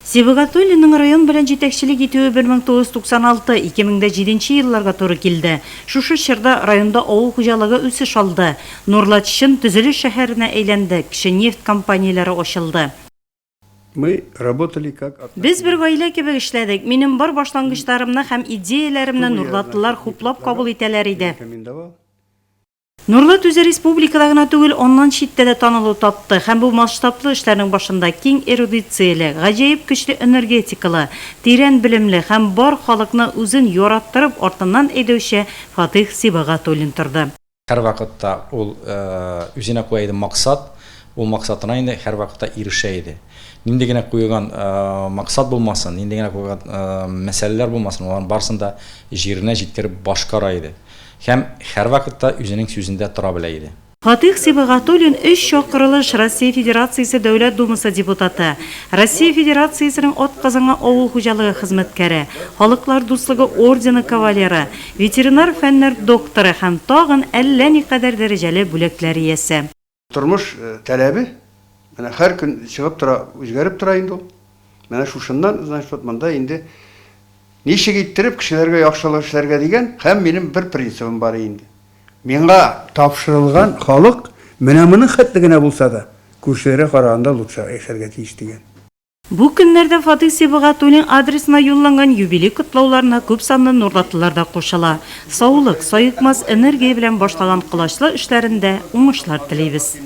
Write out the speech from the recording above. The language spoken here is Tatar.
Сибагатуллинның район белән җитәкчелек итүе 1996-2007 елларга туры килде. Шушы чорда районда авыл хуҗалыгы үсеш алды. Нурлатчын төзелеш шәһәренә әйләнде, кече нефть компанияләре ачылды. Без бер гаилә кебек эшләдек. Минем бар башлангычларымны һәм идеяләремне нурлатлылар хуплап кабул итәләр иде. Нурлат үзе республикада гына түгел, оннан читтә дә танылу тапты. Һәм бу масштаблы эшләрнең башында киң эрудицияле, гаҗәеп көчле энергетикалы, тирән белемле һәм бар халыкны үзен яраттырып артыннан әйдәүче Фатих Сибагатуллин торды. Һәр вакытта ул үзенә куйды максат, ул максатына инде һәр вакытта ирешә иде. Нинди генә куйган максат булмасын, нинди генә куйган мәсьәләләр булмасын, аларның барысында җиренә җиткереп башкара иде. Һәм һәр вакытта үзенең сүзендә тора белә иде. Фатих Сибагатуллин 3 чакрылыш Россия Федерациясе Дәүләт Думасы депутаты, Россия Федерациясенең атказанган авыл хуҗалыгы хезмәткәре, халыклар дуслыгы ордены кавалеры, ветеринар фәннәр докторы һәм тагын әллә никадәр дәрәҗәле бүләкләр иясе. Тормыш таләбе менә һәр көн чыгып тора, үзгәреп тора инде ул. Менә шушыннан, значит, монда инде ничек иттереп кешеләргә яхшылык эшләргә дигән һәм минем бер принцибым бар инде. Миңа тапшырылган халык менә моның хәтле генә булса да күршеләргә караганда лучше яшәргә тиеш дигән. Бу көннәрдә Фатих Сибагатуллин адресына юлланган юбилей котлауларына күп санлы нурлатлылар да кушыла. Саулык, саекмас энергия белән башлаган кылачлы эшләрендә уңышлар телибез.